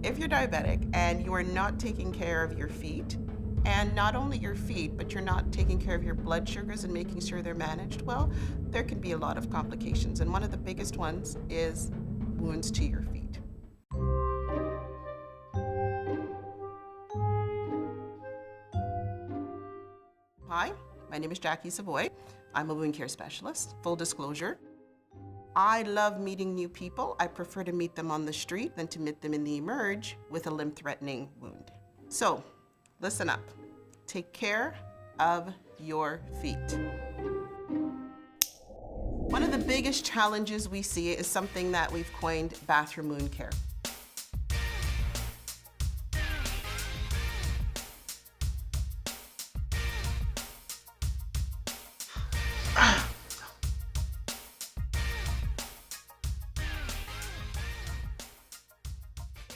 If you're diabetic and you are not taking care of your feet, and not only your feet, but you're not taking care of your blood sugars and making sure they're managed well, there can be a lot of complications. And one of the biggest ones is wounds to your feet. Hi, my name is Jackie Savoie. I'm a wound care specialist. Full disclosure, I love meeting new people. I prefer to meet them on the street than to meet them in the emerge with a limb-threatening wound. So, listen up. Take care of your feet. One of the biggest challenges we see is something that we've coined bathroom wound care.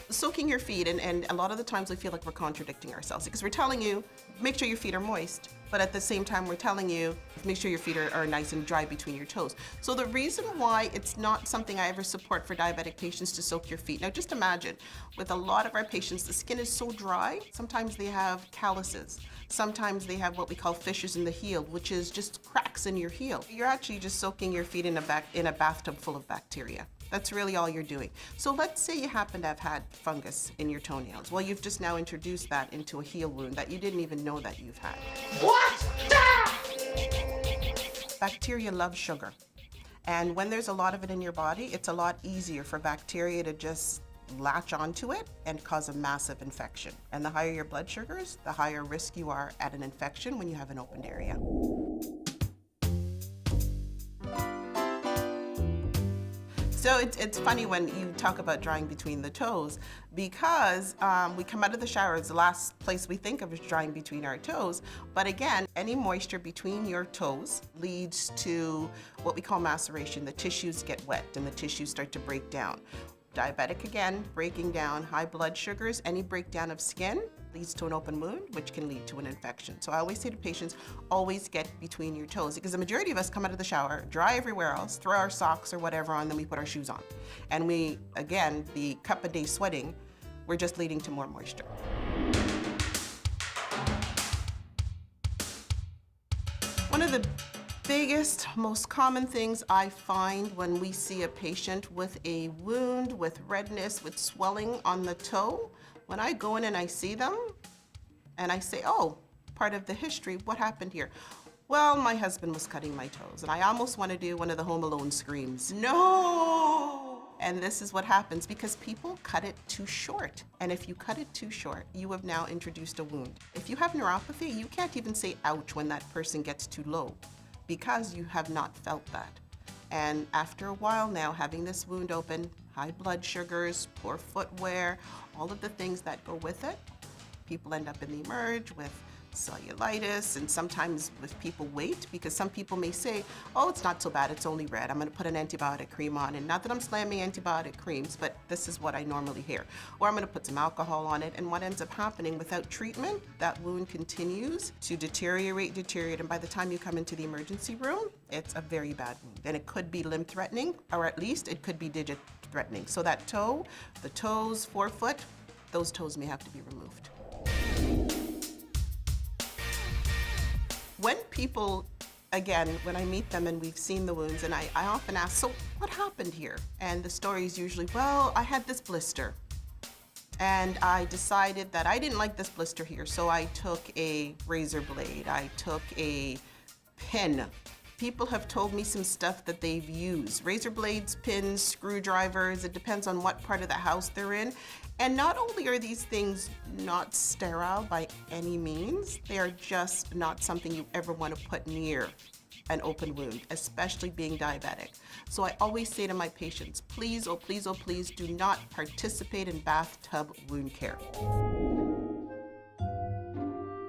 Soaking your feet, and a lot of the times we feel like we're contradicting ourselves because we're telling you, make sure your feet are moist, but at the same time we're telling you, make sure your feet are nice and dry between your toes. So the reason why it's not something I ever support for diabetic patients to soak your feet. Now just imagine, with a lot of our patients, the skin is so dry, sometimes they have calluses. Sometimes they have what we call fissures in the heel, which is just cracks in your heel. You're actually just soaking your feet in a bathtub full of bacteria. That's really all you're doing. So let's say you happen to have had fungus in your toenails. Well, you've just now introduced that into a heel wound that you didn't even know that you've had. What? Bacteria love sugar. And when there's a lot of it in your body, it's a lot easier for bacteria to just latch onto it and cause a massive infection. And the higher your blood sugars, the higher risk you are at an infection when you have an opened area. So it's funny when you talk about drying between the toes because we come out of the shower, it's the last place we think of is drying between our toes. But again, any moisture between your toes leads to what we call maceration. The tissues get wet and the tissues start to break down. Diabetic again, breaking down, high blood sugars, any breakdown of skin leads to an open wound, which can lead to an infection. So I always say to patients, always get between your toes because the majority of us come out of the shower, dry everywhere else, throw our socks or whatever on, then we put our shoes on. And we, again, the cup a day sweating, we're just leading to more moisture. One of the biggest, most common things I find when we see a patient with a wound, with redness, with swelling on the toe, when I go in and I see them, and I say, oh, part of the history, what happened here? Well, my husband was cutting my toes, and I almost want to do one of the Home Alone screams. No! And this is what happens because people cut it too short. And if you cut it too short, you have now introduced a wound. If you have neuropathy, you can't even say ouch when that person gets too low, because you have not felt that. And after a while now, having this wound open, high blood sugars, poor footwear, all of the things that go with it, people end up in the emerge with cellulitis and sometimes with people wait because some people may say, oh, it's not so bad, it's only red. I'm gonna put an antibiotic cream on. And not that I'm slamming antibiotic creams, but this is what I normally hear. Or I'm gonna put some alcohol on it. And what ends up happening without treatment, that wound continues to deteriorate, and by the time you come into the emergency room, it's a very bad wound. And it could be limb threatening, or at least it could be digit threatening. So that toe, the toes, forefoot, those toes may have to be removed. When people, again, when I meet them and we've seen the wounds, and I often ask, so what happened here? And the story is usually, well, I had this blister. And I decided that I didn't like this blister here, so I took a razor blade, I took a pin. People have told me some stuff that they've used. Razor blades, pins, screwdrivers, it depends on what part of the house they're in. And not only are these things not sterile by any means, they are just not something you ever want to put near an open wound, especially being diabetic. So I always say to my patients, please, oh please, oh please, do not participate in bathtub wound care.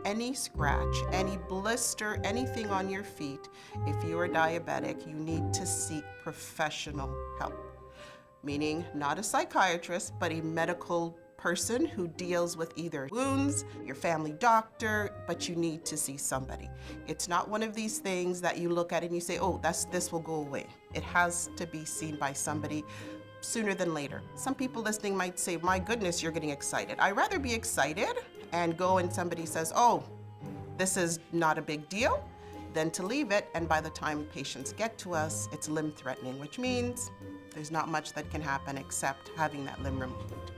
Any scratch, any blister, anything on your feet, if you're diabetic, you need to seek professional help. Meaning not a psychiatrist, but a medical person who deals with either wounds, your family doctor, but you need to see somebody. It's not one of these things that you look at and you say, oh, this will go away. It has to be seen by somebody sooner than later. Some people listening might say, my goodness, you're getting excited. I'd rather be excited and go and somebody says, oh, this is not a big deal, than to leave it, and by the time patients get to us, it's limb threatening, which means there's not much that can happen except having that limb removed.